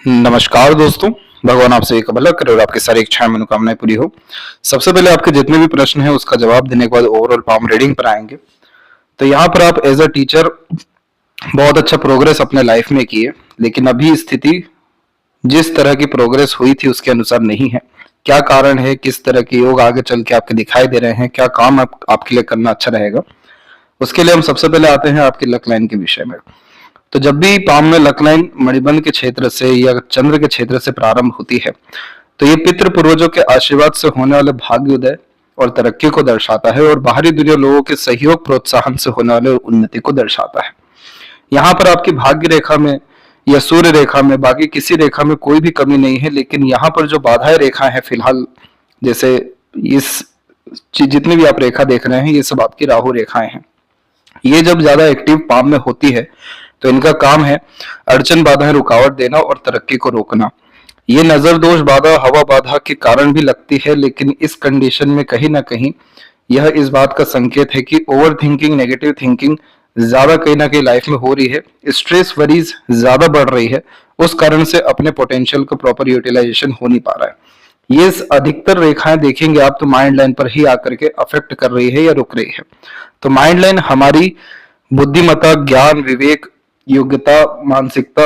नमस्कार दोस्तों। भगवान आपसे एक भला करे और आपकी सारी इच्छाएं मनोकामनाएं पूरी हो। सबसे पहले आपके जितने भी प्रश्न हैं उसका जवाब देने के बाद ओवरऑल पाम रीडिंग पर आएंगे। तो यहाँ पर आप एज अ टीचर बहुत अच्छा प्रोग्रेस अपने लाइफ में किए, लेकिन अभी स्थिति जिस तरह की प्रोग्रेस हुई थी उसके अनुसार नहीं है। क्या कारण है, किस तरह के योग आगे चल के आपके दिखाई दे रहे हैं, क्या काम आपके लिए करना अच्छा रहेगा, उसके लिए हम सबसे पहले आते हैं आपकी लक लाइन के विषय में। तो जब भी पाम में लक लाइन मणिबंध के क्षेत्र से या चंद्र के क्षेत्र से प्रारंभ होती है तो ये पितृ पूर्वजों के आशीर्वाद से होने वाले भाग्योदय और तरक्की को दर्शाता है और बाहरी दुनिया लोगों के सहयोग प्रोत्साहन से होने वाले उन्नति को दर्शाता है। यहाँ पर आपकी भाग्य रेखा में या सूर्य रेखा में बाकी किसी रेखा में कोई भी कमी नहीं है, लेकिन यहाँ पर जो बाधाएं रेखा है फिलहाल, जैसे इस जितनी भी आप रेखा देख रहे हैं ये सब आपकी राहु रेखाएं हैं। ये जब ज्यादा एक्टिव पाम में होती है तो इनका काम है अड़चन बाधाएं रुकावट देना और तरक्की को रोकना। ये नजर दोष बाधा हवा बाधा के कारण भी लगती है, लेकिन इस कंडीशन में कहीं ना कहीं यह इस बात का संकेत है कि ओवर थिंकिंग, नेगेटिव थिंकिंग ज्यादा कहीं ना कहीं लाइफ में हो रही है, स्ट्रेस वरीज ज्यादा बढ़ रही है, उस कारण से अपने पोटेंशियल को प्रॉपर यूटिलाइजेशन हो नहीं पा रहा है। ये अधिकतर रेखाएं देखेंगे आप तो माइंड लाइन पर ही आकर के अफेक्ट कर रही है या रुक रही है। तो माइंड लाइन हमारी बुद्धिमत्ता, ज्ञान, विवेक, योग्यता, मानसिकता,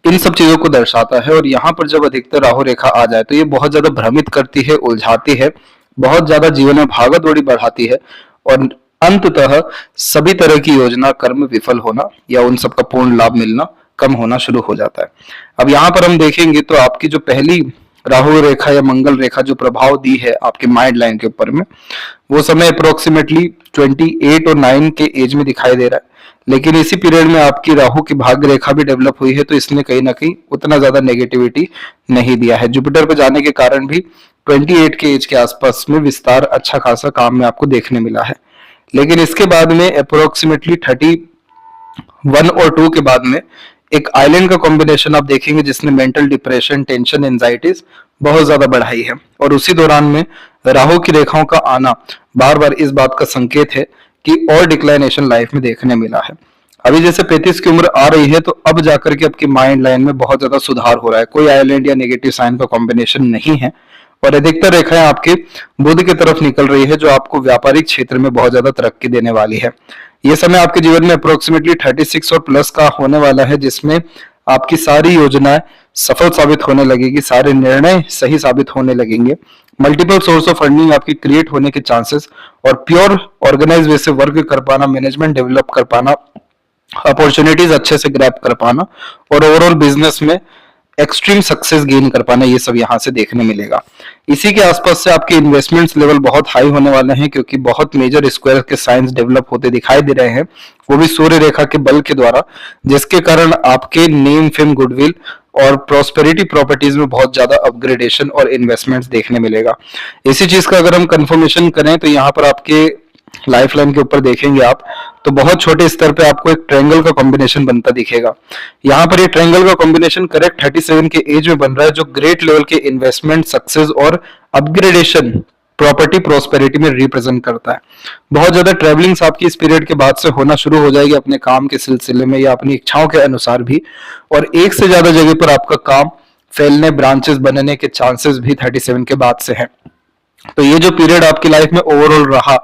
इन सब चीजों को दर्शाता है। और यहाँ पर जब अधिकतर राहु रेखा आ जाए तो ये बहुत ज्यादा भ्रमित करती है, उलझाती है, बहुत ज्यादा जीवन में भागदौड़ी दौड़ी बढ़ाती है और अंततः सभी तरह की योजना कर्म विफल होना या उन सबका पूर्ण लाभ मिलना कम होना शुरू हो जाता है। अब यहाँ पर हम देखेंगे तो आपकी जो पहली राहु रेखा या मंगल रेखा जो प्रभाव दी है आपके माइंड लाइन के ऊपर में, वो समय अप्रोक्सीमेटली 28 और 9 के एज में दिखाई दे रहा है, लेकिन इसी पीरियड में आपकी राहु की भाग्य रेखा भी डेवलप हुई है, तो इसने कहीं ना कहीं उतना ज्यादा नेगेटिविटी नहीं दिया है। जुपिटर पर जाने के कारण भी 28 के एज के आसपास में विस्तार अच्छा खासा काम में आपको देखने मिला है, लेकिन इसके बाद में अप्रोक्सीमेटली 31 और 2 के बाद में एक आइलैंड का कॉम्बिनेशन आप देखेंगे जिसने मेंटल डिप्रेशन, टेंशन, एंजाइटीज बहुत ज्यादा बढ़ाई है। और उसी दौरान में राहु की रेखाओं का आना बार बार इस बात का संकेत है कि और डिक्लाइनेशन लाइफ में देखने मिला है। अभी जैसे 35 की उम्र आ रही है तो अब जाकर के आपकी माइंड लाइन में बहुत ज्यादा सुधार हो रहा है, कोई आइलैंड या नेगेटिव साइन का कॉम्बिनेशन नहीं है और अधिकतर रेखाएं आपके बुध की तरफ निकल रही है जो आपको व्यापारिक क्षेत्र में बहुत ज्यादा तरक्की देने वाली है। ये समय आपके जीवन में अप्रोक्सीमेटली 36 और प्लस का होने वाला है, जिसमें आपकी सारी योजनाएं सफल साबित होने लगेगी, सारे निर्णय सही साबित होने लगेंगे, मल्टीपल सोर्स ऑफ फंडिंग आपकी क्रिएट होने के चांसेस और प्योर ऑर्गेनाइज वे से वर्क कर पाना, मैनेजमेंट डेवलप कर पाना, अपॉर्चुनिटीज अच्छे से ग्रैब कर पाना और ओवरऑल बिजनेस में एक्सट्रीम सक्सेस गेन कर पाना, ये सब यहाँ से देखने मिलेगा। इसी के आसपास से आपके इन्वेस्टमेंट्स लेवल बहुत हाई होने वाले हैं क्योंकि बहुत मेजर स्क्वायर के साइंस डेवलप होते दिखाई दे रहे हैं, वो भी सूर्य रेखा के बल के द्वारा, जिसके कारण आपके नेम, फेम, गुडविल और प्रोस्पेरिटी प्रॉपर्टीज में बहुत ज्यादा अपग्रेडेशन और इन्वेस्टमेंट्स देखने मिलेगा। इसी चीज का अगर हम कंफर्मेशन करें तो यहाँ पर आपके लाइफ लाइन के ऊपर देखेंगे आप तो बहुत छोटे स्तर पे आपको एक ट्रायंगल का कॉम्बिनेशन बनता दिखेगा। यहाँ पर ये ट्रायंगल का कॉम्बिनेशन करेक्ट 37 के एज में बन रहा है जो ग्रेट लेवल के इन्वेस्टमेंट, सक्सेस और अपग्रेडेशन, प्रॉपर्टी, प्रोस्पेरिटी में रिप्रेजेंट करता है। बहुत ज्यादा ट्रेवलिंग्स आपकी इस पीरियड के बाद से होना शुरू हो जाएगी अपने काम के सिलसिले में या अपनी इच्छाओं के अनुसार भी, और एक से ज्यादा जगह पर आपका काम फैलने, ब्रांचेस बनने के चांसेस भी 37 के बाद से हैं। तो ये जो पीरियड आपकी लाइफ में ओवरऑल रहा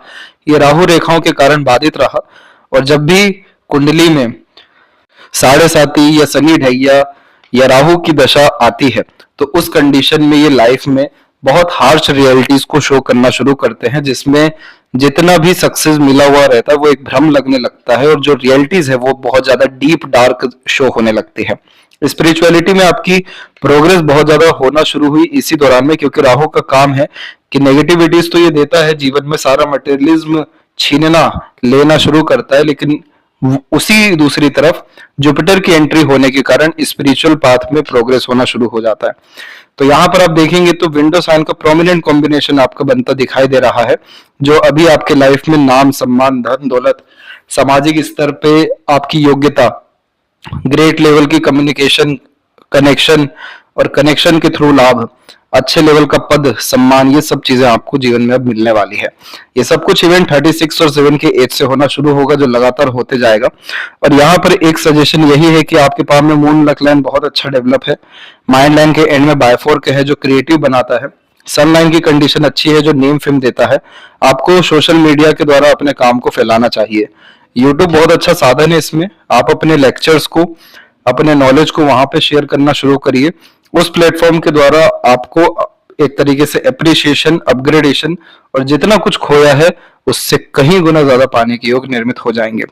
ये राहु रेखाओं के कारण बाधित रहा, और जब भी कुंडली में 7.5 या शनि ढैया या राहु की दशा आती है तो उस कंडीशन में ये लाइफ में बहुत हार्श रियलिटीज को शो करना शुरू करते हैं, जिसमें जितना भी सक्सेस मिला हुआ रहता है वो एक भ्रम लगने लगता है और जो रियलिटीज है वो बहुत ज्यादा डीप डार्क शो होने लगती है। स्पिरिचुअलिटी में आपकी प्रोग्रेस बहुत ज्यादा होना शुरू हुई इसी दौरान में, क्योंकि राहु का काम है कि नेगेटिविटीज तो ये देता है, जीवन में सारा मटेरियलिज्म छीनना, लेना शुरू करता है, लेकिन उसी दूसरी तरफ जुपिटर की एंट्री होने के कारण स्पिरिचुअल पाथ में प्रोग्रेस होना शुरू हो जाता है। तो यहाँ पर आप देखेंगे तो विंडो साइन का प्रोमिनेंट कॉम्बिनेशन आपका बनता दिखाई दे रहा है, जो अभी आपके लाइफ में नाम, सम्मान, धन, दौलत, सामाजिक स्तर पे आपकी योग्यता, ग्रेट लेवल की कम्युनिकेशन कनेक्शन और कनेक्शन के थ्रू लाभ, अच्छे लेवल का पद, सम्मान, ये सब चीजें आपको जीवन में अब मिलने वाली है। ये सब कुछ इवेंट 36 और 7 के एज से होना शुरू होगा, जो लगातार होते जाएगा। और यहाँ पर एक सजेशन यही है कि आपके पास में मून लक लाइन बहुत अच्छा डेवलप है, माइंड लाइन के एंड में बायफोर्क है जो क्रिएटिव बनाता है, सन लाइन की कंडीशन अच्छी है जो नेम फेम देता है। आपको सोशल मीडिया के द्वारा अपने काम को फैलाना चाहिए। यूट्यूब बहुत अच्छा साधन है, इसमें आप अपने लेक्चर्स को, अपने नॉलेज को वहां पे शेयर करना शुरू करिए। उस प्लेटफॉर्म के द्वारा आपको एक तरीके से एप्रिसिएशन, अपग्रेडेशन और जितना कुछ खोया है उससे कहीं गुना ज्यादा पाने के योग निर्मित हो जाएंगे।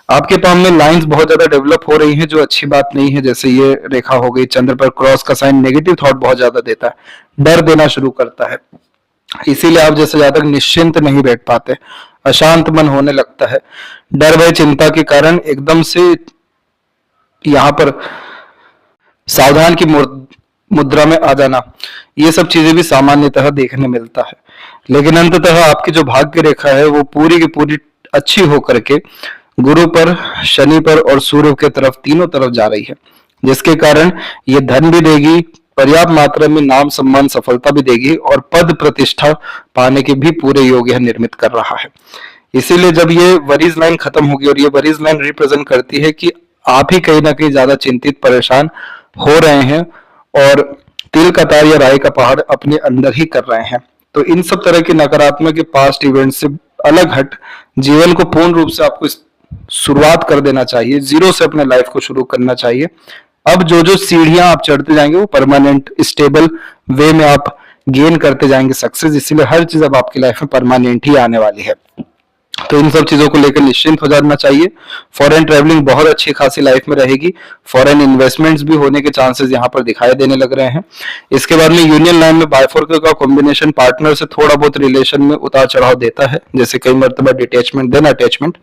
आपके पास में लाइंस बहुत ज्यादा डेवलप हो रही हैं जो अच्छी बात नहीं है। जैसे ये रेखा हो गई, चंद्र पर क्रॉस का साइन नेगेटिव थॉट बहुत ज्यादा देता है, डर देना शुरू करता है। इसीलिए आप जैसे ज्यादा निश्चिंत नहीं बैठ पाते, अशांत मन होने लगता है। डर भय चिंता के कारण एकदम से यहाँ पर सावधान की मुद्रा में आ जाना, ये सब चीजें भी सामान्यतः देखने मिलता है। लेकिन अंततः आपकी जो भाग्य रेखा है वो पूरी की पूरी अच्छी होकर के गुरु पर, शनि पर और सूर्य के तरफ, तीनों तरफ जा रही है, जिसके कारण ये धन भी देगी, पर्याप्त मात्रा में नाम सम्मान सफलता भी देगी और पद प्रतिष्ठा पाने के भी पूरे योग यह निर्मित कर रहा है। इसीलिए जब ये वरीज लाइन खत्म होगी, और ये वरीज लाइन रिप्रेजेंट करती है कि आप ही कहीं ना कहीं ज्यादा चिंतित परेशान हो रहे हैं और तिल का तार या राय का पहाड़ अपने अंदर ही कर रहे हैं, तो इन सब तरह के नकारात्मक पास्ट इवेंट से अलग हट जीवन को पूर्ण रूप से आपको शुरुआत कर देना चाहिए, जीरो से अपने लाइफ को शुरू करना चाहिए। अब जो जो सीढ़ियां आप चढ़ते जाएंगे वो परमानेंट स्टेबल वे में आप गेन करते जाएंगे सक्सेस। इसीलिए हर चीज अब आपकी लाइफ में परमानेंट ही आने वाली है, तो इन सब चीजों को लेकर निश्चिंत हो जाना चाहिए। फॉरेन ट्रैवलिंग बहुत अच्छी खासी लाइफ में रहेगी, फॉरेन इन्वेस्टमेंट्स भी होने के चांसेस यहाँ पर दिखाई देने लग रहे हैं। इसके बाद में यूनियन लाइन में बायफोर्क का कॉम्बिनेशन पार्टनर से थोड़ा बहुत रिलेशन में उतार चढ़ाव देता है, जैसे कई मरतबा डिटैचमेंट देन अटैचमेंट।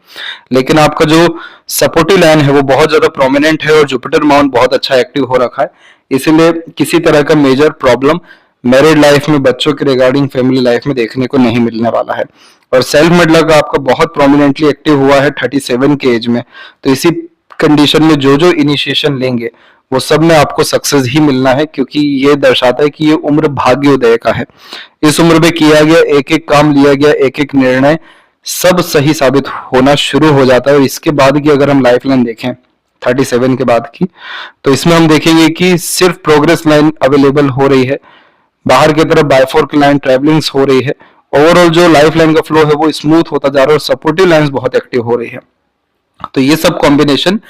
लेकिन आपका जो सपोर्टिव लाइन है वो बहुत ज्यादा प्रोमिनेंट है और जुपिटर माउंट बहुत अच्छा एक्टिव हो रखा है, इसीलिए किसी तरह का मेजर प्रॉब्लम मैरिड लाइफ में, बच्चों के रिगार्डिंग, फैमिली लाइफ में देखने को नहीं मिलने वाला है। और सेल्फ मेड लक आपका बहुत प्रोमिनेंटली एक्टिव हुआ है 37 के एज में, तो इसी कंडीशन में जो जो इनिशिएशन लेंगे वो सब में आपको सक्सेस ही मिलना है, क्योंकि ये दर्शाता है कि ये उम्र भाग्योदय का है। इस उम्र में किया गया एक एक काम, लिया गया एक एक निर्णय सब सही साबित होना शुरू हो जाता है। और इसके बाद की अगर हम लाइफ लाइन देखें 37 के बाद की, तो इसमें हम देखेंगे कि सिर्फ प्रोग्रेस लाइन अवेलेबल हो रही है, बाहर की तरफ बायफोर्क लाइन ट्रैवलिंग्स हो रही है। ओवरऑल जो लाइफ लाइन का फ्लो है वो स्मूथ होता जा रहा है और सपोर्टिव लाइंस बहुत एक्टिव हो रही है। तो ये सब कॉम्बिनेशन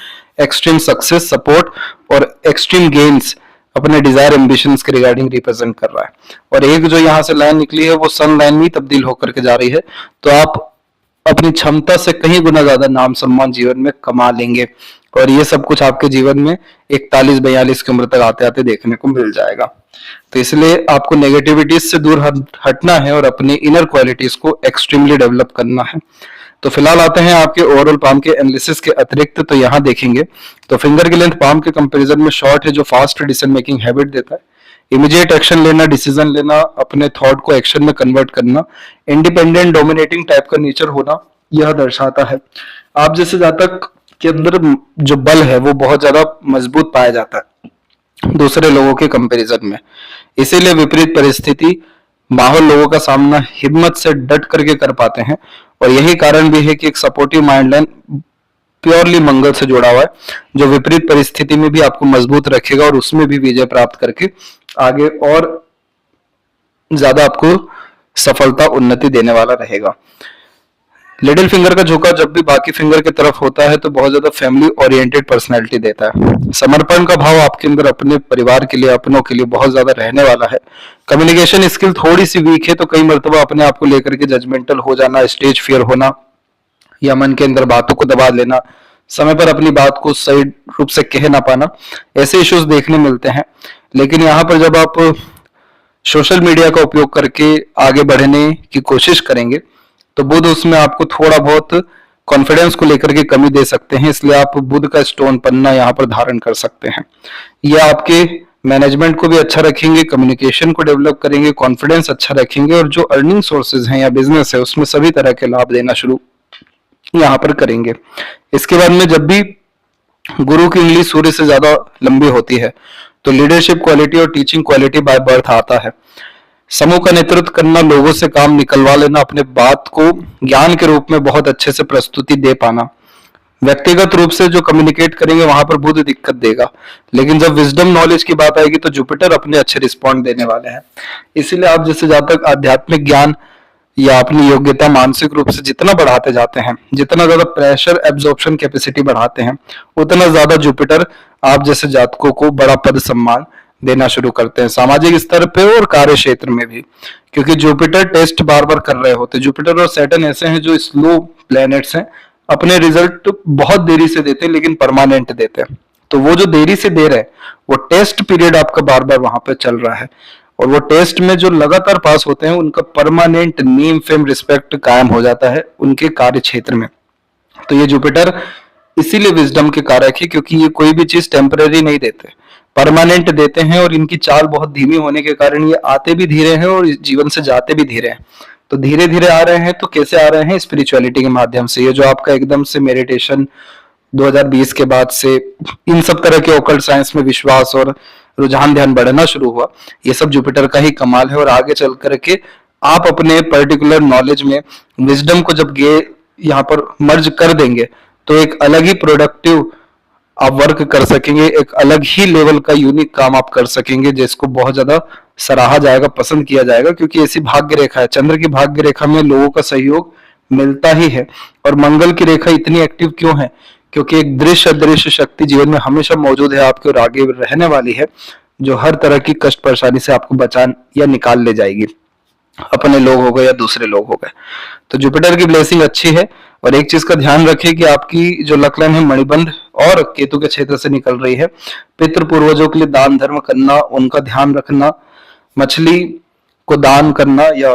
एक्सट्रीम सक्सेस, सपोर्ट और एक्सट्रीम गेन्स अपने डिजायर एम्बिशंस के रिगार्डिंग रिप्रेजेंट कर रहा है। और एक जो यहाँ से लाइन निकली है वो सन लाइन में तब्दील होकर के जा रही है, तो आप अपनी क्षमता से कहीं गुना ज्यादा नाम सम्मान जीवन में कमा लेंगे। और ये सब कुछ आपके जीवन में 41-42 की उम्र तक आते आते देखने को मिल जाएगा। तो इसलिए आपको नेगेटिविटीज से दूर हटना है और अपनी इनर क्वालिटीज को एक्सट्रीमली डेवलप करना है। तो फिलहाल आते हैं आपके ओवरऑल पाम के एनालिसिस के अतिरिक्त। तो यहाँ देखेंगे तो फिंगर की लेंथ पाम के कंपैरिजन में शॉर्ट है, जो फास्ट डिसीजन मेकिंग हैबिट देता है, इमीडिएट एक्शन लेना, डिसीजन लेना, अपने थॉट को एक्शन में कन्वर्ट करना, इंडिपेंडेंट डोमिनेटिंग टाइप का नेचर होना, यह दर्शाता है। आप जैसे जातक के अंदर जो बल है वो बहुत ज्यादा मजबूत पाया जाता है दूसरे लोगों के कंपैरिजन में, इसीलिए विपरीत परिस्थिति, माहौल, लोगों का सामना हिम्मत से डट करके कर पाते हैं। और यही कारण भी है कि एक सपोर्टिव माइंड लाइन प्योरली मंगल से जुड़ा हुआ है, जो विपरीत परिस्थिति में भी आपको मजबूत रखेगा और उसमें भी विजय प्राप्त करके आगे और ज्यादा आपको सफलता, उन्नति देने वाला रहेगा। लिटिल फिंगर का झुकाव जब भी बाकी फिंगर की तरफ होता है तो बहुत ज्यादा फैमिली ओरिएंटेड पर्सनैलिटी देता है। समर्पण का भाव आपके अंदर अपने परिवार के लिए, अपनों के लिए बहुत ज्यादा रहने वाला है। कम्युनिकेशन स्किल थोड़ी सी वीक है, तो कई मर्तबा अपने आप को लेकर के जजमेंटल हो जाना, स्टेज फियर होना या मन के अंदर बातों को दबा लेना, समय पर अपनी बात को सही रूप से कह ना पाना, ऐसे इश्यूज देखने मिलते हैं। लेकिन यहाँ पर जब आप सोशल मीडिया का उपयोग करके आगे बढ़ने की कोशिश करेंगे तो बुध उसमें आपको थोड़ा बहुत कॉन्फिडेंस को लेकर के कमी दे सकते हैं, इसलिए आप बुध का स्टोन पन्ना यहाँ पर धारण कर सकते हैं। यह आपके मैनेजमेंट को भी अच्छा रखेंगे, कम्युनिकेशन को डेवलप करेंगे, कॉन्फिडेंस अच्छा रखेंगे और जो अर्निंग सोर्सेज हैं या बिजनेस है उसमें सभी तरह के लाभ देना शुरू यहाँ पर करेंगे। इसके बाद में जब भी गुरु की उंगली सूर्य से ज्यादा लंबी होती है तो लीडरशिप क्वालिटी और टीचिंग क्वालिटी बाय बर्थ आता है। समूह का नेतृत्व करना, लोगों से काम निकलवा लेना, अपने बात को ज्ञान के रूप में बहुत अच्छे से प्रस्तुति दे पाना। व्यक्तिगत रूप से जो कम्युनिकेट करेंगे वहां पर बुद्ध दिक्कत देगा, लेकिन जब विजडम नॉलेज की बात आएगी तो जुपिटर अपने अच्छे रिस्पॉन्ड देने वाले हैं। इसीलिए आप जैसे जहां तक आध्यात्मिक ज्ञान या अपनी योग्यता मानसिक रूप से जितना बढ़ाते जाते हैं, जितना ज्यादा प्रेशर एब्जॉर्प्शन कैपेसिटी बढ़ाते हैं, उतना ज्यादा जुपिटर आप जैसे जातकों को बड़ा पद सम्मान देना शुरू करते हैं, सामाजिक स्तर पे और कार्य क्षेत्र में भी, क्योंकि जुपिटर टेस्ट बार बार कर रहे होते हैं। जुपिटर और सैटर्न ऐसे हैं जो स्लो प्लैनेट्स हैं, अपने रिजल्ट बहुत देरी से देते हैं लेकिन परमानेंट देते हैं। तो वो जो देरी से दे रहे हैं वो टेस्ट पीरियड आपका बार बार वहां पे चल रहा है, और वो टेस्ट में जो लगातार पास होते हैं उनका परमानेंट नेम फेम रिस्पेक्ट कायम हो जाता है उनके कार्य क्षेत्र में। तो ये जुपिटर इसीलिए विजडम के कारक है, क्योंकि ये कोई भी चीज टेम्पररी नहीं देते, परमानेंट देते हैं, और इनकी चाल बहुत धीमी होने के कारण ये आते भी धीरे हैं और जीवन से जाते भी धीरे हैं। तो धीरे धीरे आ रहे हैं, तो कैसे आ रहे हैं? स्पिरिचुअलिटी के माध्यम से। ये जो आपका एकदम से मेडिटेशन 2020 के बाद से इन सब तरह के ओकल्ट साइंस में विश्वास और रुझान ध्यान बढ़ना शुरू हुआ, ये सब जुपिटर का ही कमाल है। और आगे चल करके आप अपने पर्टिकुलर नॉलेज में विजडम को जब यहाँ पर मर्ज कर देंगे तो एक अलग ही प्रोडक्टिव आप वर्क कर सकेंगे, एक अलग ही लेवल का यूनिक काम आप कर सकेंगे, जिसको बहुत ज्यादा सराहा जाएगा, पसंद किया जाएगा, क्योंकि ऐसी भाग्य रेखा है। चंद्र की भाग्य रेखा में लोगों का सहयोग मिलता ही है। और मंगल की रेखा इतनी एक्टिव क्यों है? क्योंकि एक दृश्य अदृश्य शक्ति जीवन में हमेशा मौजूद है आपके और आगे रहने वाली है, जो हर तरह की कष्ट परेशानी से आपको बचा या निकाल ले जाएगी, अपने लोग हो गए या दूसरे लोग हो गए। तो जुपिटर की ब्लेसिंग अच्छी है। और एक चीज का ध्यान रखिए कि आपकी जो लक लाइन है मणिबंध और केतु के क्षेत्र से निकल रही है। पितृ पूर्वजों के लिए दान धर्म करना, उनका ध्यान रखना, मछली को दान करना या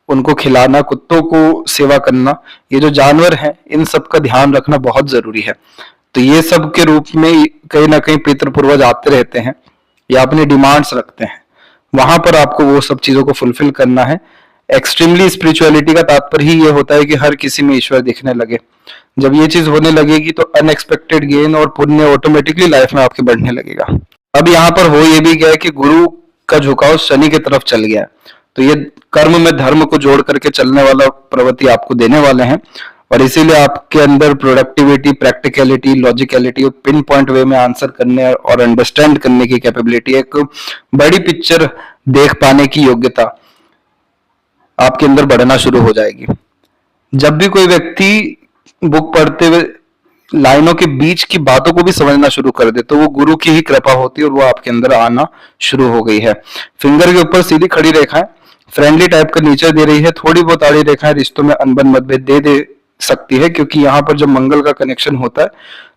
उनको खिलाना, कुत्तों को सेवा करना, ये जो जानवर हैं इन सब का ध्यान रखना बहुत जरूरी है। तो ये सब के रूप में कहीं ना कहीं पितृ पूर्वज आते रहते हैं या अपनी डिमांड्स रखते हैं, वहां पर आपको वो सब चीजों को फुलफिल करना है। एक्सट्रीमली स्पिरिचुअलिटी का तात्पर्य ही ये होता है कि हर किसी में ईश्वर दिखने लगे। जब ये चीज होने लगेगी तो अनएक्सपेक्टेड गेन और पुण्य ऑटोमेटिकली लाइफ में आपके बढ़ने लगेगा। अब यहाँ पर हो ये भी गया है कि गुरु का झुकाव शनि की तरफ चल गया है, तो ये कर्म में धर्म को जोड़ करके चलने वाला प्रवृत्ति आपको देने वाले हैं, और इसीलिए आपके अंदर प्रोडक्टिविटी, प्रैक्टिकलिटी, लॉजिकलिटी और पिन पॉइंट वे में आंसर करने और अंडरस्टैंड करने की कैपेबिलिटी, एक बड़ी पिक्चर देख पाने की योग्यता आपके अंदर बढ़ना शुरू हो जाएगी। जब भी कोई व्यक्ति बुक पढ़ते हुए लाइनों के बीच की बातों को भी समझना शुरू कर दे तो वो गुरु की ही कृपा होती है और वो आपके अंदर आना शुरू हो गई है। फिंगर के ऊपर सीधी खड़ी रेखाएं फ्रेंडली टाइप का नेचर दे रही है, थोड़ी बहुत आड़ी रेखाएं रिश्तों में अनबन मतभेद दे सकती है, क्योंकि यहाँ पर जब मंगल का कनेक्शन होता है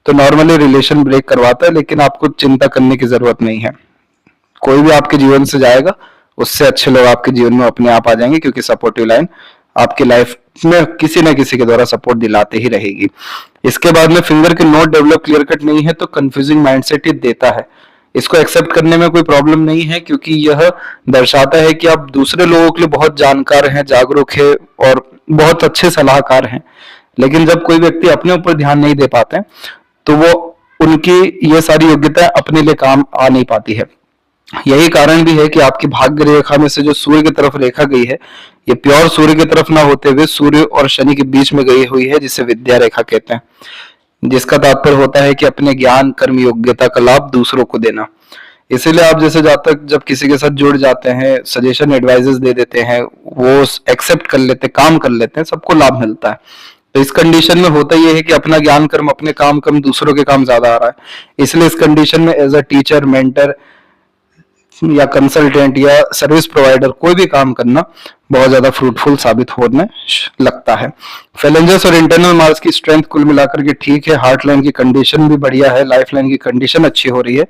तो नॉर्मली रिलेशन ब्रेक करवाता है, लेकिन आपको चिंता करने की जरूरत नहीं है। कोई भी आपके जीवन से जाएगा, उससे अच्छे लोग आपके जीवन में अपने आप आ जाएंगे, क्योंकि सपोर्टिव लाइन आपकी लाइफ में किसी न किसी के द्वारा सपोर्ट दिलाते ही रहेगी। इसके बाद में फिंगर के नोट डेवलप क्लियर कट नहीं है तो कंफ्यूजिंग माइंडसेट ही देता है। इसको एक्सेप्ट करने में कोई प्रॉब्लम नहीं है, क्योंकि यह दर्शाता है कि आप दूसरे लोगों के लिए बहुत जानकार हैं, जागरूक है और बहुत अच्छे सलाहकार हैं। लेकिन जब कोई व्यक्ति अपने ऊपर ध्यान नहीं दे पाते तो वो उनकी ये सारी योग्यता अपने लिए काम आ नहीं पाती है। यही कारण भी है कि आपकी भाग्य रेखा में से जो सूर्य की तरफ रेखा गई है, ये प्योर सूर्य की तरफ ना होते हुए सूर्य और शनि के बीच में गई हुई है, जिसे विद्या रेखा कहते हैं, जिसका तात्पर्य होता है कि अपने ज्ञान कर्म योग्यता का लाभ दूसरों को देना। इसीलिए आप जैसे जातक जब किसी के साथ जुड़ जाते हैं, सजेशन एडवाइजेस दे देते हैं, वो एक्सेप्ट कर लेते, काम कर लेते हैं, सबको लाभ मिलता है। तो इस कंडीशन में होता यह है कि अपना ज्ञान कर्म, अपने काम कर्म, दूसरों के काम ज्यादा आ रहा है। इसलिए इस कंडीशन में एज अ टीचर, मेंटर या कंसल्टेंट या सर्विस प्रोवाइडर कोई भी काम करना बहुत ज्यादा फ्रूटफुल साबित होने लगता है। फेलेंजर्स और इंटरनल मार्क्स की स्ट्रेंथ कुल मिलाकर के ठीक है, हार्ट लाइन की कंडीशन भी बढ़िया है, लाइफ लाइन की कंडीशन अच्छी हो रही है,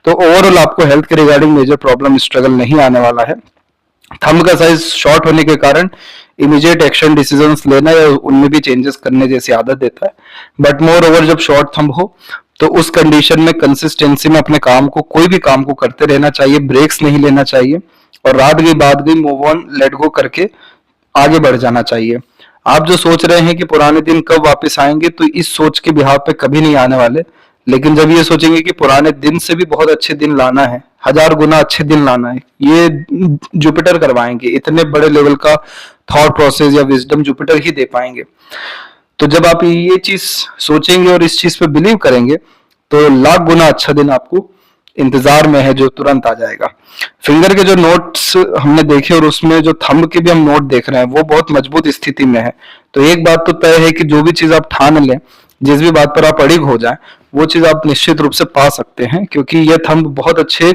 तो ओवरऑल आपको हेल्थ के रिगार्डिंग मेजर प्रॉब्लम स्ट्रगल नहीं आने वाला है। थंब का साइज शॉर्ट होने के कारण इमीडिएट एक्शन डिसीजंस लेना या उनमें भी चेंजेस करने जैसी आदत देता है, बट मोर ओवर जब शॉर्ट थंब हो तो उस कंडीशन में कंसिस्टेंसी में अपने काम को, कोई भी काम को करते रहना चाहिए, ब्रेक्स नहीं लेना चाहिए, और रात गई बात गई, मूव ऑन, लेट गो करके आगे बढ़ जाना चाहिए। आप जो सोच रहे हैं कि पुराने दिन कब वापस आएंगे, तो इस सोच के बिहाव पे कभी नहीं आने वाले। लेकिन जब ये सोचेंगे कि पुराने दिन से भी बहुत अच्छे दिन लाना है, 1000 गुना अच्छे दिन लाना है, ये जुपिटर करवाएंगे। इतने बड़े लेवल का थॉट प्रोसेस या विजडम जुपिटर ही दे पाएंगे। तो जब आप ये चीज सोचेंगे और इस चीज पे बिलीव करेंगे, तो लाख गुना अच्छा दिन आपको इंतजार में है जो तुरंत आ जाएगा। फिंगर के जो नोट्स हमने देखे और उसमें जो थंब के भी हम नोट देख रहे हैं, वो बहुत मजबूत स्थिति में है। तो एक बात तो तय है कि जो भी चीज आप ठान लें, जिस भी बात पर आप अड़िग हो जाए, वो चीज आप निश्चित रूप से पा सकते हैं, क्योंकि यह थंब बहुत अच्छे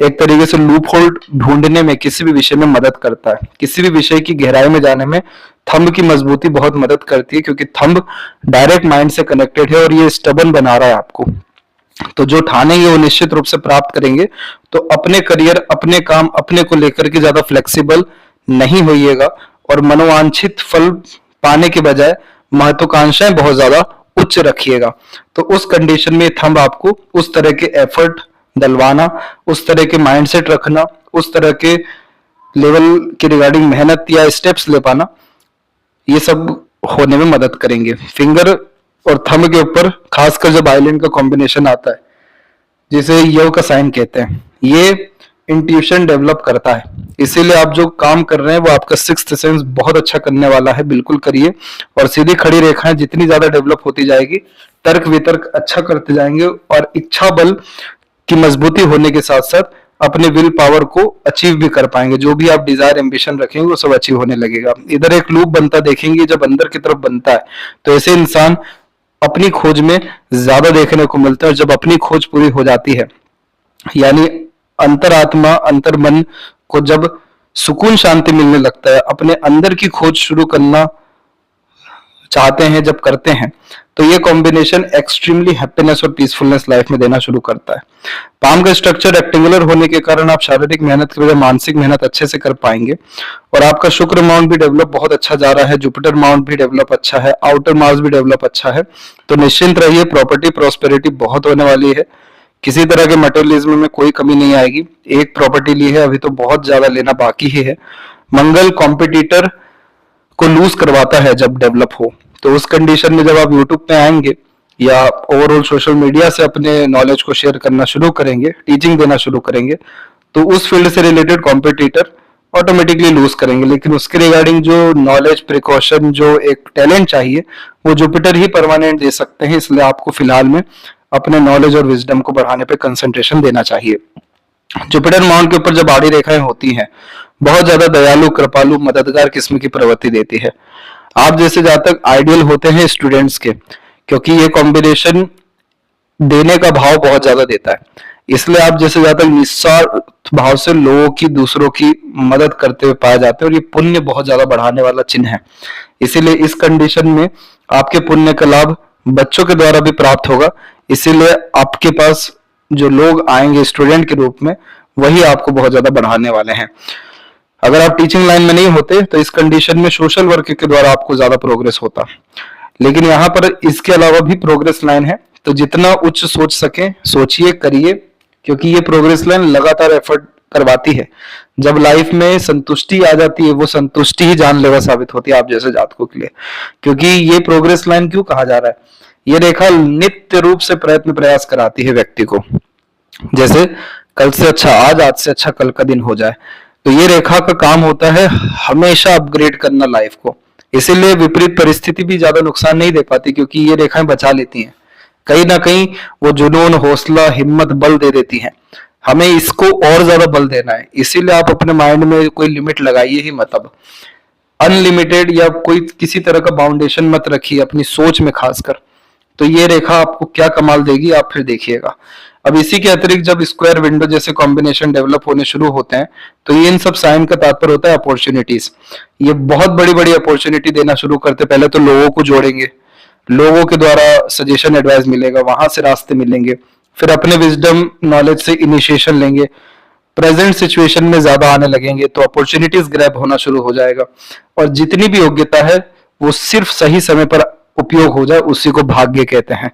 एक तरीके से लूप होल ढूंढने में किसी भी विषय में मदद करता है। किसी भी विषय की गहराई में जाने में थंब की मजबूती बहुत मदद करती है, क्योंकि थंब डायरेक्ट माइंड से कनेक्टेड है और ये स्टबन बना रहा है आपको। तो जो ठानेंगे वो निश्चित रूप से प्राप्त करेंगे। तो अपने करियर, अपने काम, अपने को लेकर के ज्यादा फ्लेक्सिबल नहीं होइएगा और मनोवांछित फल पाने के बजाय महत्वाकांक्षाएं बहुत ज्यादा उच्च रखिएगा। तो उस कंडीशन में थंब आपको उस तरह के एफर्ट डलवाना, उस तरह के माइंडसेट रखना, उस तरह के लेवल के रिगार्डिंग मेहनत या स्टेप्स ले पाना, ये सब होने में मदद करेंगे। फिंगर और थंब के ऊपर खासकर जब आइलैंड का कॉम्बिनेशन आता है, जिसे यो का साइन कहते हैं, ये इंट्यूशन डेवलप करता है। इसीलिए आप जो काम कर रहे हैं वो आपका सिक्स्थ सेंस बहुत अच्छा करने वाला है। बिल्कुल करिए। और सीधी खड़ी रेखाएं जितनी ज्यादा डेवलप होती जाएगी, तर्क वितर्क अच्छा करते जाएंगे और इच्छा बल की मजबूती होने के साथ साथ अपने विल पावर को अचीव भी कर पाएंगे। जो भी आप डिजायर एम्बिशन रखेंगे वो सब अचीव होने लगेगा। इधर एक लूप बनता देखेंगे, जब अंदर की तरफ बनता है तो ऐसे इंसान अपनी खोज में ज्यादा देखने को मिलता है। और जब अपनी खोज पूरी हो जाती है, यानी अंतरात्मा, अंतर मन को जब सुकून शांति मिलने लगता है, अपने अंदर की खोज शुरू करना चाहते हैं, जब करते हैं, तो ये कॉम्बिनेशन एक्सट्रीमली हैप्पीनेस और पीसफुलनेस लाइफ में देना शुरू करता है। पाम का स्ट्रक्चर रेक्टेंगुलर होने के कारण आप शारीरिक मेहनत के बजाय मानसिक मेहनत अच्छे से कर पाएंगे। और आपका शुक्र माउंट भी डेवलप बहुत अच्छा जा रहा है, जुपिटर माउंट भी डेवलप अच्छा है, आउटर मार्स भी डेवलप अच्छा है। तो निश्चिंत रहिए, प्रॉपर्टी प्रॉस्पेरिटी बहुत होने वाली है। किसी तरह के मटेरियलिज्म में कोई कमी नहीं आएगी। एक प्रॉपर्टी ली है, अभी तो बहुत ज्यादा लेना बाकी ही है। मंगल कॉम्पिटिटर को लूज करवाता है जब डेवलप हो। तो उस कंडीशन में जब आप यूट्यूब पे आएंगे या ओवरऑल सोशल मीडिया से अपने नॉलेज को शेयर करना शुरू करेंगे, टीचिंग देना शुरू करेंगे, तो उस फील्ड से रिलेटेड कॉम्पिटिटर ऑटोमेटिकली लूज करेंगे। लेकिन उसके रिगार्डिंग जो नॉलेज, प्रिकॉशन, जो एक टैलेंट चाहिए, वो जुपिटर ही परमानेंट दे सकते हैं। इसलिए आपको फिलहाल में अपने नॉलेज और विजडम को बढ़ाने पे कंसंट्रेशन देना चाहिए। जुपिटर माउंट के ऊपर जब आड़ी रेखाएं होती हैं, बहुत ज्यादा दयालु, कृपालु, मददगार किस्म की प्रवृत्ति देती है। आप जैसे जातक आइडियल होते हैं स्टूडेंट्स के, क्योंकि ये कॉम्बिनेशन देने का भाव बहुत ज्यादा देता है। इसलिए आप जैसे जातक निस्वार्थ भाव से लोगों की, दूसरों की मदद करते हुए पाए जाते हैं और ये पुण्य बहुत ज्यादा बढ़ाने वाला चिन्ह है। इसीलिए इस कंडीशन में आपके पुण्य का लाभ बच्चों के द्वारा भी प्राप्त होगा। इसीलिए आपके पास जो लोग आएंगे स्टूडेंट के रूप में, वही आपको बहुत ज्यादा बढ़ाने वाले हैं। अगर आप टीचिंग लाइन में नहीं होते तो इस कंडीशन में सोशल वर्क के द्वारा आपको ज्यादा प्रोग्रेस होता। लेकिन यहाँ पर इसके अलावा भी प्रोग्रेस लाइन है, तो जितना उच्च सोच सके सोचिए, करिए, क्योंकि ये प्रोग्रेस लाइन लगातार एफर्ट करवाती है। जब लाइफ में संतुष्टि आ जाती है, वो संतुष्टि ही जानलेवा साबित होती है आप जैसे जातकों के लिए। क्योंकि ये प्रोग्रेस लाइन क्यों कहा जा रहा है, ये रेखा नित्य रूप से प्रयत्न प्रयास कराती है व्यक्ति को। जैसे कल से अच्छा आज से अच्छा कल का दिन हो जाए। तो ये रेखा का काम होता है हमेशा अपग्रेड करना लाइफ को। इसीलिए विपरीत परिस्थिति भी ज्यादा नुकसान नहीं दे पाती, क्योंकि ये रेखाएं बचा लेती हैं। कहीं ना कहीं वो जुनून, हौसला, हिम्मत, बल दे देती हैं। हमें इसको और ज्यादा बल देना है। इसीलिए आप अपने माइंड में कोई लिमिट लगाइए ही मत। अब अनलिमिटेड या कोई किसी तरह का बाउंडेशन मत रखिए अपनी सोच में खासकर। तो ये रेखा आपको क्या कमाल देगी, आप फिर देखिएगा। अब इसी के अतिरिक्त जब स्क्वायर विंडो जैसे कॉम्बिनेशन डेवलप होने शुरू होते हैं, तो ये इन सब साइन का तात्पर्य होता है अपॉर्चुनिटीज। ये बहुत बड़ी बड़ी अपॉर्चुनिटी देना शुरू करते। पहले तो लोगों को जोड़ेंगे, लोगों के द्वारा सजेशन, एडवाइस मिलेगा, वहां से रास्ते मिलेंगे। फिर अपने विजडम, नॉलेज से इनिशिएशन लेंगे, प्रेजेंट सिचुएशन में ज्यादा आने लगेंगे, तो अपॉर्चुनिटीज ग्रैब होना शुरू हो जाएगा। और जितनी भी योग्यता है वो सिर्फ सही समय पर उपयोग हो जाए, उसी को भाग्य कहते हैं।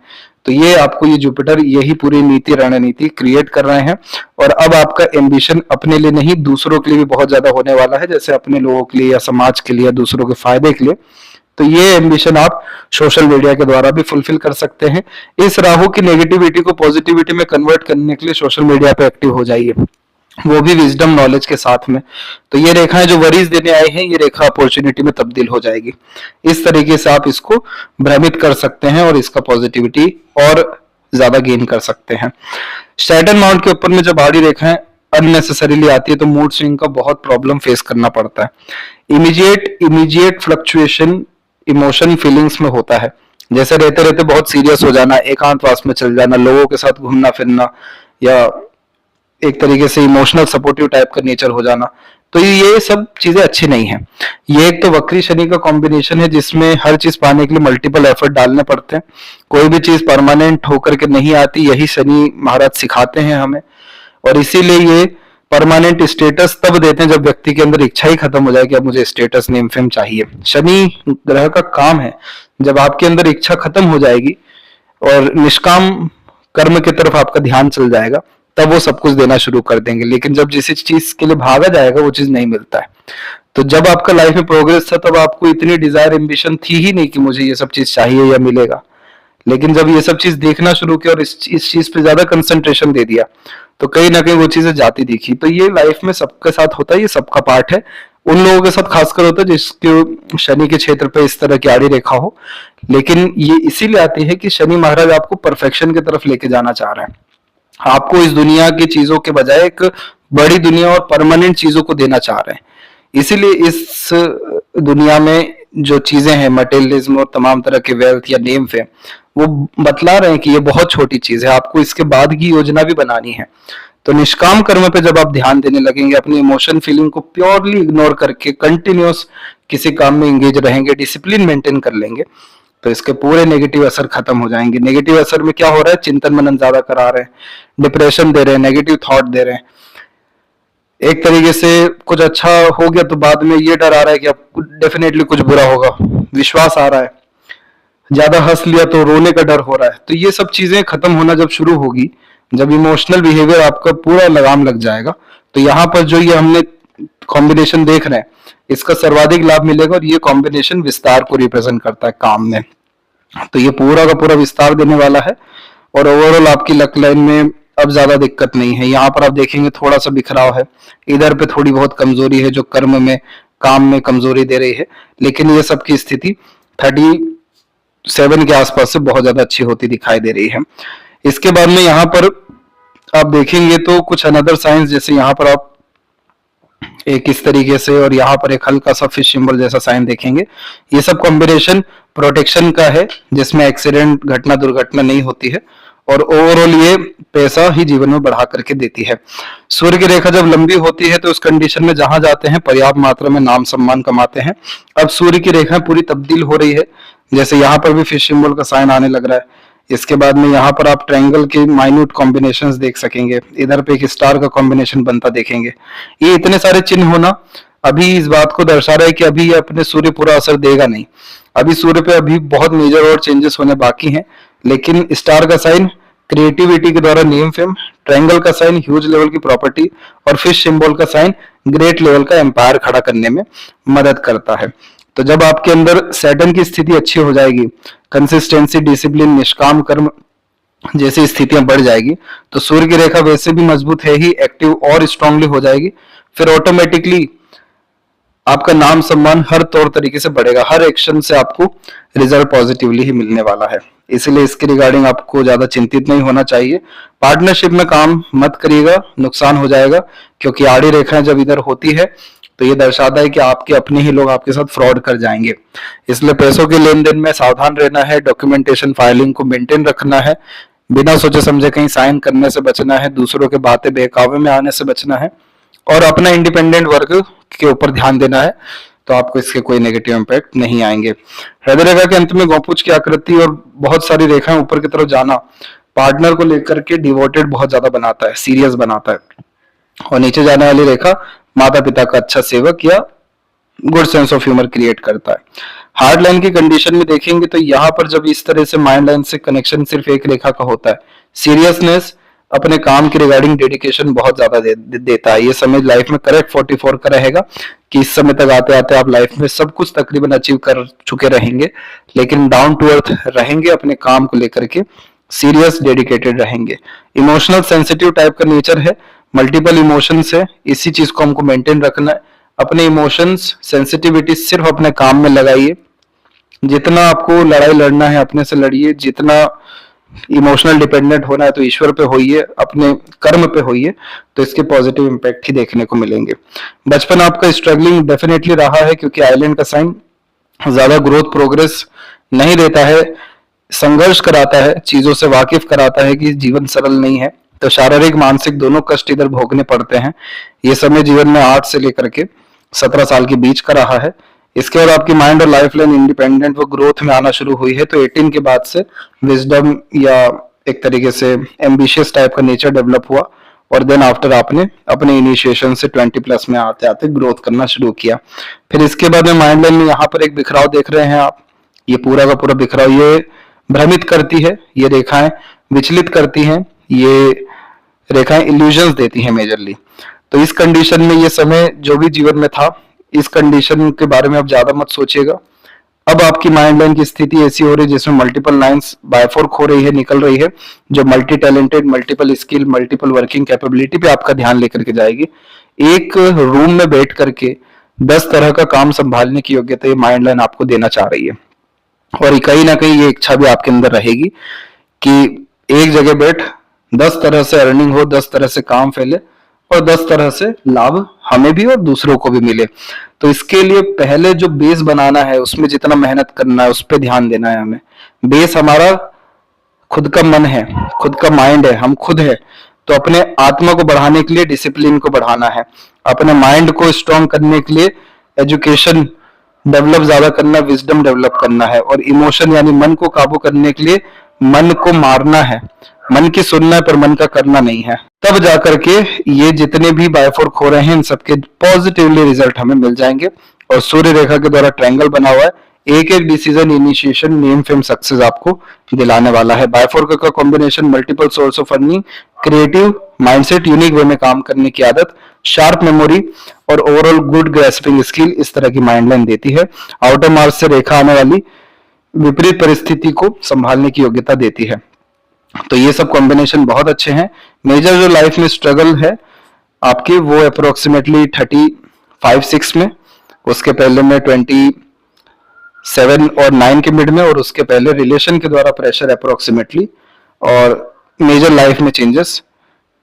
तो ये आपको ये जुपिटर यही पूरी नीति, रणनीति क्रिएट कर रहे हैं। और अब आपका एम्बिशन अपने लिए नहीं, दूसरों के लिए भी बहुत ज्यादा होने वाला है। जैसे अपने लोगों के लिए या समाज के लिए या दूसरों के फायदे के लिए। तो ये एम्बिशन आप सोशल मीडिया के द्वारा भी फुलफिल कर सकते हैं। इस राहु की नेगेटिविटी को पॉजिटिविटी में कन्वर्ट करने के लिए सोशल मीडिया पे एक्टिव हो जाइए, वो भी विजडम नॉलेज के साथ में। तो ये रेखाएं जो वरीज देने आए हैं, ये रेखा अपॉर्चुनिटी में तब्दील हो जाएगी। इस तरीके से आप इसको भ्रमित कर सकते हैं और इसका पॉजिटिविटी और ज्यादा गेन कर सकते हैं। सैटर्न माउंट के ऊपर में जब आड़ी रेखाएं अननेसेसरीली आती है तो मूड स्विंग का बहुत प्रॉब्लम फेस करना पड़ता है। इमीडिएट फ्लक्चुएशन इमोशन फीलिंग्स में होता है, जैसे रहते रहते बहुत सीरियस हो जाना, एकांतवास में चल जाना, लोगों के साथ घूमना फिरना, या एक तरीके से इमोशनल सपोर्टिव टाइप का नेचर हो जाना। तो ये सब चीजें अच्छी नहीं है। ये एक तो वक्री शनि का कॉम्बिनेशन है जिसमें हर चीज पाने के लिए मल्टीपल एफर्ट डालने पड़ते हैं, कोई भी चीज परमानेंट होकर के नहीं आती, यही शनि महाराज सिखाते हैं हमें। और इसीलिए ये परमानेंट स्टेटस तब देते हैं जब व्यक्ति के अंदर इच्छा ही खत्म हो जाए कि अब मुझे स्टेटस नेम फेम चाहिए। शनि ग्रह का काम है, जब आपके अंदर इच्छा खत्म हो जाएगी और निष्काम कर्म की तरफ आपका ध्यान चल जाएगा, तब वो सब कुछ देना शुरू कर देंगे। लेकिन जब जिस चीज के लिए भागा जाएगा वो चीज नहीं मिलता है। तो जब आपका लाइफ में प्रोग्रेस था तब आपको इतनी डिजायर एम्बिशन थी ही नहीं कि मुझे ये सब चीज चाहिए या मिलेगा। लेकिन जब ये सब चीज देखना शुरू किया और इस चीज पे ज्यादा कंसंट्रेशन दे दिया तो कहीं ना कहीं वो चीजें जाती दिखी। तो ये लाइफ में सबके साथ होता है, ये सबका पार्ट है। उन लोगों के साथ खासकर होता है जिसके शनि के क्षेत्र पे इस तरह की आड़ी रेखा हो। लेकिन ये इसीलिए आती है कि शनि महाराज आपको परफेक्शन की तरफ लेके जाना चाह रहे हैं, आपको इस दुनिया की चीजों के बजाय एक बड़ी दुनिया और परमानेंट चीजों को देना चाह रहे हैं। इसीलिए इस दुनिया में जो चीजें हैं, मटेरियलिज्म और तमाम तरह के वेल्थ या नेम फेम, वो बतला रहे हैं कि ये बहुत छोटी चीज है, आपको इसके बाद की योजना भी बनानी है। तो निष्काम कर्म पे जब आप ध्यान देने लगेंगे, अपनी इमोशन फीलिंग को प्योरली इग्नोर करके कंटिन्यूअस किसी काम में एंगेज रहेंगे, डिसिप्लिन मेंटेन कर लेंगे, तो इसके पूरे नेगेटिव असर खत्म हो जाएंगे। नेगेटिव असर में क्या हो रहा है, चिंतन मनन ज्यादा करा रहे हैं, डिप्रेशन दे रहे हैं, नेगेटिव थॉट दे रहे हैं। एक तरीके से कुछ अच्छा हो गया तो बाद में ये डर आ रहा है कि अब डेफिनेटली कुछ बुरा होगा, विश्वास आ रहा है। ज्यादा हंस लिया तो रोने का डर हो रहा है। तो ये सब चीजें खत्म होना जब शुरू होगी, जब इमोशनल बिहेवियर आपका पूरा लगाम लग जाएगा, तो यहाँ पर जो ये हमने कॉम्बिनेशन देख रहे हैं, इसका सर्वाधिक लाभ मिलेगा। और ये कॉम्बिनेशन विस्तार को रिप्रेजेंट करता है काम में, तो ये पूरा का पूरा विस्तार देने वाला है। और ओवरऑल आपकी लक लाइन में अब ज्यादा दिक्कत नहीं है। यहाँ पर आप देखेंगे थोड़ा सा बिखराव है, इधर पे थोड़ी बहुत कमजोरी है जो कर्म में काम में कमजोरी दे रही है। लेकिन ये सब की स्थिति 37 के आसपास से बहुत ज्यादा अच्छी होती दिखाई दे रही है। इसके बाद में यहाँ पर आप देखेंगे तो कुछ अनदर साइंस, जैसे यहाँ पर आप एक इस तरीके से और यहाँ पर एक हल्का सा फिश सिंबल जैसा साइन देखेंगे। ये सब कॉम्बिनेशन प्रोटेक्शन का है, जिसमें एक्सीडेंट घटना दुर्घटना नहीं होती है। और ओवरऑल ये पैसा ही जीवन में बढ़ा करके देती है। सूर्य की रेखा जब लंबी होती है तो उस कंडीशन में जहां जाते हैं पर्याप्त मात्रा में नाम सम्मान कमाते हैं। अब सूर्य की रेखा पूरी तब्दील हो रही है, जैसे यहाँ पर भी फिश सिंबल का साइन आने लग रहा है। इसके बाद में यहाँ पर आप ट्रायंगल के माइन्यूट कॉम्बिनेशंस देख सकेंगे, इधर पे एक स्टार का कॉम्बिनेशन बनता देखेंगे। ये इतने सारे चिन्ह होना अभी इस बात को दर्शा रहा है कि अभी ये अपने सूर्य पूरा असर देगा नहीं, अभी सूर्य पे अभी बहुत मेजर और चेंजेस होने बाकी हैं। लेकिन स्टार का साइन क्रिएटिविटी के द्वारा नेम फेम, ट्रायंगल का साइन ह्यूज लेवल की प्रॉपर्टी, और फिश सिंबल का साइन ग्रेट लेवल का एम्पायर खड़ा करने में मदद करता है। तो जब आपके अंदर सैटर्न की स्थिति अच्छी हो जाएगी, कंसिस्टेंसी, डिसिप्लिन, निष्काम कर्म जैसी स्थितियां बढ़ जाएगी, तो सूर्य की रेखा वैसे भी मजबूत है ही, एक्टिव और स्ट्रांगली हो जाएगी। फिर ऑटोमेटिकली आपका नाम सम्मान हर तौर तरीके से बढ़ेगा, हर एक्शन से आपको रिजल्ट पॉजिटिवली ही मिलने वाला है। इसलिए इसके रिगार्डिंग आपको ज्यादा चिंतित नहीं होना चाहिए। पार्टनरशिप में काम मत करिएगा, नुकसान हो जाएगा, क्योंकि आड़ी रेखाएं जब इधर होती है तो ये दर्शाता है कि आपके अपने ही लोग आपके साथ फ्रॉड कर जाएंगे। इसलिए पैसों के लेन देन में सावधान रहना है, डॉक्यूमेंटेशन फाइलिंग को मेंटेन रखना है, बिना सोचे समझे कहीं साइन करने से बचना है, दूसरों के बातें बहकावे में आने से बचना है, और अपना इंडिपेंडेंट वर्क के ऊपर ध्यान देना है। तो आपको इसके कोई नेगेटिव इंपैक्ट नहीं आएंगे। हृदय रेखा के अंत में गौपुच की आकृति और बहुत सारी रेखाएं ऊपर की तरफ जाना पार्टनर को लेकर के डिवोटेड बहुत ज्यादा बनाता है, सीरियस बनाता है। और नीचे जाने वाली रेखा माता पिता का अच्छा सेवक या good sense of humour create करता है। हार्ड लाइन की कंडीशन में देखेंगे तो यहाँ पर जब इस तरह से माइंड लाइन से कनेक्शन सिर्फ एक रेखा का होता है, सीरियसनेस, अपने काम के रिगार्डिंग डेडिकेशन बहुत ज्यादा देता है। ये समय लाइफ में करेक्ट 44 का रहेगा कि इस समय तक आते आते आप लाइफ में सब कुछ तकरीबन अचीव कर चुके रहेंगे, लेकिन डाउन टू अर्थ रहेंगे, अपने काम को लेकर के सीरियस डेडिकेटेड रहेंगे। इमोशनल सेंसिटिव टाइप का नेचर है, मल्टीपल इमोशंस है, इसी चीज को हमको मेंटेन रखना है। अपने इमोशंस सेंसिटिविटी सिर्फ अपने काम में लगाइए, जितना आपको लड़ाई लड़ना है अपने से लड़िए, जितना इमोशनल डिपेंडेंट होना है तो ईश्वर पे होइए, अपने कर्म पे होइए, तो इसके पॉजिटिव इम्पैक्ट ही देखने को मिलेंगे। बचपन आपका स्ट्रगलिंग डेफिनेटली रहा है, क्योंकि आइलैंड का साइन ज्यादा ग्रोथ प्रोग्रेस नहीं देता है, संघर्ष कराता है, चीजों से वाकिफ कराता है कि जीवन सरल नहीं है, तो शारीरिक मानसिक दोनों कष्ट इधर भोगने पड़ते हैं। ये समय जीवन में 8 से लेकर के 17 साल के बीच का रहा है। इसके बाद आपकी माइंड और लाइफ लाइन इंडिपेंडेंट व ग्रोथ में आना शुरू हुई है, तो 18 के बाद से विजडम या एक तरीके से एम्बिशियस टाइप का नेचर डेवलप हुआ, और देन आफ्टर आपने अपने इनिशिएशन से 20 प्लस में आते आते ग्रोथ करना शुरू किया। फिर इसके बाद में माइंड लाइन में यहाँ पर एक बिखराव देख रहे हैं आप, ये पूरा का पूरा बिखराव, ये भ्रमित करती है, ये रेखाएं विचलित करती हैं, ये रेखाएं इल्यूजन्स देती हैं मेजरली। तो इस कंडीशन में ये समय जो भी जीवन में था, इस कंडीशन के बारे में आप ज्यादा मत सोचिएगा। अब आपकी माइंड लाइन की स्थिति ऐसी हो रही है जिसमें मल्टीपल लाइंस बायफोर्क हो रही है, निकल रही है, जो multi talented, multiple skill, multiple working capability पे आपका ध्यान लेकर के जाएगी। एक रूम में बैठ करके 10 तरह का काम संभालने की योग्यता ये माइंड लाइन आपको देना चाह रही है, और कहीं ना कहीं ये इच्छा भी आपके अंदर रहेगी कि एक जगह बैठ 10 तरह से अर्निंग हो, 10 तरह से काम फैले, और 10 तरह से लाभ हमें भी और दूसरों को भी मिले। तो इसके लिए पहले जो बेस बनाना है, उसमें जितना मेहनत करना है, उस पर ध्यान देना है हमें। बेस हमारा खुद का मन है, खुद का माइंड है, हम खुद है, तो अपने आत्मा को बढ़ाने के लिए डिसिप्लिन को बढ़ाना है, अपने माइंड को स्ट्रॉन्ग करने के लिए एजुकेशन डेवलप ज्यादा करना, विजडम डेवलप करना है, और इमोशन यानी मन को काबू करने के लिए मन को मारना है, मन की सुनना है पर मन का करना नहीं है। तब जाकर के ये जितने भी बायफोर्क हो रहे हैं, इन सबके पॉजिटिवली रिजल्ट हमें मिल जाएंगे। और सूर्य रेखा के द्वारा ट्रायंगल बना हुआ है, एक एक decision, initiation, name, fame, success आपको दिलाने वाला है। बायफोर्क का combination multiple source of earning, creative mindset, unique way में काम करने की आदत, शार्प मेमोरी और ओवरऑल गुड ग्रेस्पिंग स्किल, इस तरह की माइंड लाइन देती है। आउटर मार्च से रेखा आने वाली विपरीत परिस्थिति को संभालने की योग्यता देती है। तो ये सब कॉम्बिनेशन बहुत अच्छे हैं। मेजर जो लाइफ में स्ट्रगल है आपकी, वो अप्रोक्सीमेटली 35-6 में, उसके पहले में 27 और 9 के मिड में, और उसके पहले रिलेशन के द्वारा प्रेशर अप्रोक्सीमेटली, और मेजर लाइफ में चेंजेस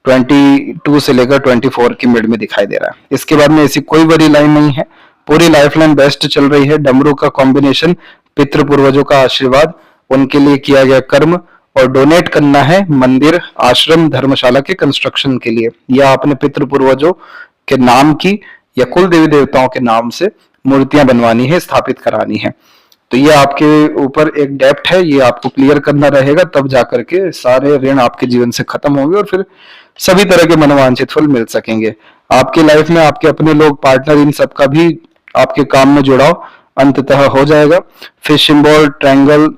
22 से लेकर 24 की मिड में दिखाई दे रहा है। इसके बाद में ऐसी कोई बड़ी लाइन नहीं है, पूरी लाइफ लाइन बेस्ट चल रही है। डमरू का कॉम्बिनेशन, पितृ पूर्वजों का आशीर्वाद, उनके लिए किया गया कर्म, और डोनेट करना है मंदिर, आश्रम, धर्मशाला के कंस्ट्रक्शन के लिए, या अपने पितृ पूर्वजों के नाम की या कुल देवी देवताओं के नाम से मूर्तियां बनवानी है, स्थापित करानी है। तो ये आपके ऊपर एक डेप्ट है, ये आपको क्लियर करना रहेगा, तब जाकर के सारे ऋण आपके जीवन से खत्म होंगे और फिर सभी तरह के मनोवांछित फल मिल सकेंगे। आपकी लाइफ में आपके अपने लोग, पार्टनर, इन सबका भी आपके काम में जुड़ाव अंततः हो जाएगा। फिश सिंबल, ट्रायंगल,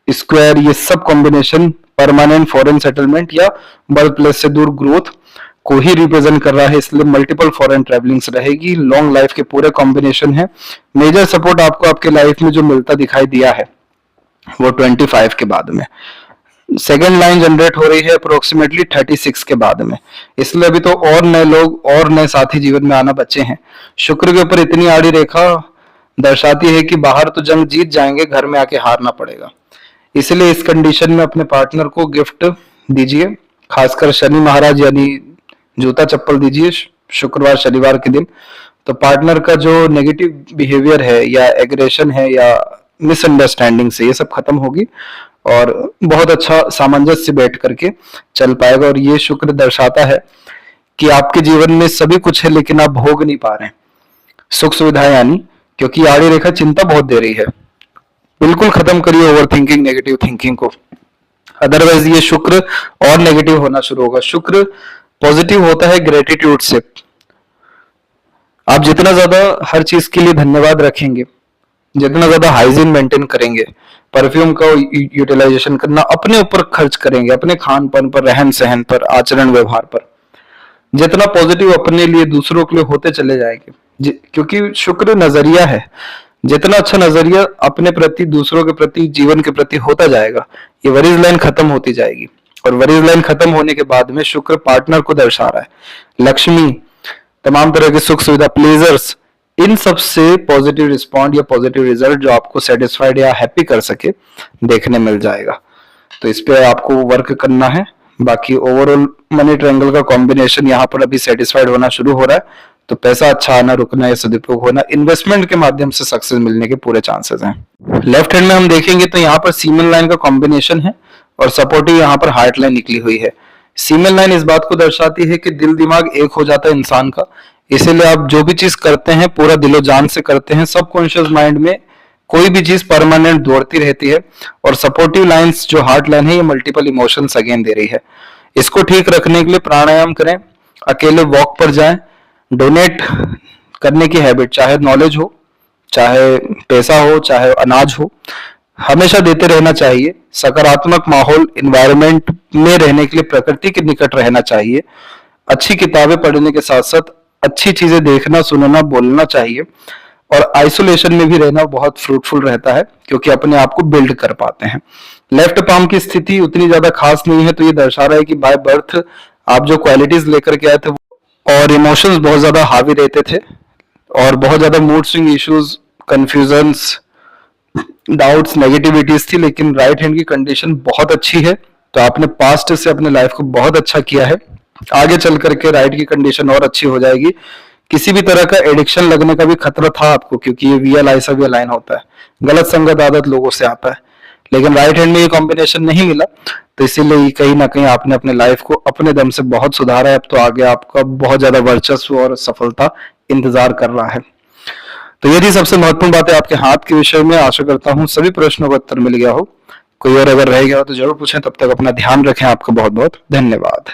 स्क्वायर, ये सब कॉम्बिनेशन परमानेंट फॉरेन सेटलमेंट या बर्थ प्लेस से दूर ग्रोथ को ही रिप्रेजेंट कर रहा है, इसलिए मल्टीपल फॉरेन ट्रैवलिंग्स रहेगी। लॉन्ग लाइफ के पूरे कॉम्बिनेशन है। मेजर सपोर्ट आपको आपके लाइफ में जो मिलता दिखाई दिया है वो 25 के बाद में, सेकेंड लाइन जनरेट हो रही है अप्रोक्सीमेटली 36 के बाद में, इसलिए अभी तो और नए लोग और नए साथी जीवन में आना बचे हैं। शुक्र के ऊपर इतनी आड़ी रेखा दर्शाती है कि बाहर तो जंग जीत जाएंगे, घर में आके हारना पड़ेगा। इसलिए इस कंडीशन में अपने पार्टनर को गिफ्ट दीजिए, खासकर शनि महाराज यानी जूता चप्पल दीजिए शुक्रवार शनिवार के दिन। तो पार्टनर का जो नेगेटिव बिहेवियर है या एग्रेशन है या मिसअंडरस्टैंडिंग से, ये सब खत्म होगी और बहुत अच्छा सामंजस्य बैठ करके चल पाएगा। और ये शुक्र दर्शाता है कि आपके जीवन में सभी कुछ है लेकिन आप भोग नहीं पा रहे हैं सुख सुविधाएं, यानी क्योंकि आड़ी रेखा चिंता बहुत दे रही है। बिल्कुल खत्म करिए ओवर थिंकिंग, नेगेटिव थिंकिंग को, अदरवाइज ये शुक्र और नेगेटिव होना शुरू होगा। शुक्र पॉजिटिव होता है ग्रेटिट्यूड से। आप जितना ज्यादा हर चीज के लिए धन्यवाद रखेंगे, जितना ज्यादा हाइजीन मेंटेन करेंगे, परफ्यूम का यूटिलाइजेशन करना, अपने ऊपर खर्च करेंगे, अपने खान पान पर, रहन सहन पर, आचरण व्यवहार पर, जितना पॉजिटिव अपने लिए दूसरों के लिए होते चले जाएंगे, क्योंकि शुक्र नजरिया है, जितना अच्छा नजरिया अपने प्रति, दूसरों के प्रति, जीवन के प्रति होता जाएगा, ये वरीज लाइन खत्म होती जाएगी। और वरीज लाइन खत्म होने के बाद में शुक्र पार्टनर को दर्शा रहा है, लक्ष्मी, तमाम तरह के सुख सुविधा, प्लेजर्स, इन सब से पॉजिटिव रिस्पॉन्ड या पॉजिटिव रिजल्ट जो आपको सेटिस्फाइड या हैप्पी कर सके, देखने मिल जाएगा। तो इस पे आपको वर्क करना है। बाकी ओवरऑल मनी ट्रायंगल का कॉम्बिनेशन यहाँ पर अभी सेटिस्फाइड होना शुरू हो रहा है, तो पैसा अच्छा आना, रुकना या सदुपयोग होना, इन्वेस्टमेंट के माध्यम से सक्सेस मिलने के पूरे चांसेस हैं। लेफ्ट हैंड में हम देखेंगे तो यहाँ पर सीमेन लाइन का कॉम्बिनेशन है और सपोर्टिव यहाँ पर हार्ट लाइन निकली हुई है। सीमेन लाइन इस बात को दर्शाती है कि दिल दिमाग एक हो जाता है इंसान का, इसीलिए आप जो भी चीज करते हैं पूरा दिलो जान से करते हैं, सबकॉन्शियस माइंड में कोई भी चीज परमानेंट दौड़ती रहती है। और सपोर्टिव लाइंस जो हार्ट लाइन है, ये मल्टीपल इमोशंस अगेन दे रही है। इसको ठीक रखने के लिए प्राणायाम करें, अकेले वॉक पर जाएं, डोनेट करने की हैबिट, चाहे नॉलेज हो, चाहे पैसा हो, चाहे अनाज हो, हमेशा देते रहना चाहिए। सकारात्मक माहौल एनवायरनमेंट में रहने के लिए प्रकृति के निकट रहना चाहिए। अच्छी किताबें पढ़ने के साथ साथ अच्छी चीजें देखना, सुनना, बोलना चाहिए। और आइसोलेशन में भी रहना बहुत फ्रूटफुल रहता है, क्योंकि अपने आप को बिल्ड कर पाते हैं। लेफ्ट पाम की स्थिति उतनी ज्यादा खास नहीं है, तो ये दर्शा रहा है कि बाय बर्थ आप जो क्वालिटीज लेकर के आए थे और इमोशंस बहुत ज्यादा हावी रहते थे और बहुत ज्यादा mood swing issues, confusions, doubts, negativities थी, लेकिन राइट हैंड की कंडीशन बहुत अच्छी है। तो आपने पास्ट से अपने लाइफ को बहुत अच्छा किया है, आगे चल करके राइट की कंडीशन और अच्छी हो जाएगी। किसी भी तरह का एडिक्शन लगने का भी खतरा था आपको, क्योंकि ये वी लाइन होता है, गलत संगत आदत लोगों से आता है, लेकिन राइट हैंड में ये कॉम्बिनेशन नहीं मिला, तो इसीलिए कहीं ना कहीं आपने अपने लाइफ को अपने दम से बहुत सुधारा है। अब तो आगे आपका बहुत ज्यादा वर्चस्व और सफलता इंतजार कर रहा है। तो ये थी सबसे महत्वपूर्ण बात है आपके हाथ के विषय में। आशा करता हूँ सभी प्रश्नों का उत्तर मिल गया हो। कोई और अगर रह गया हो तो जरूर पूछें। तब तक अपना ध्यान रखें। आपका बहुत बहुत धन्यवाद।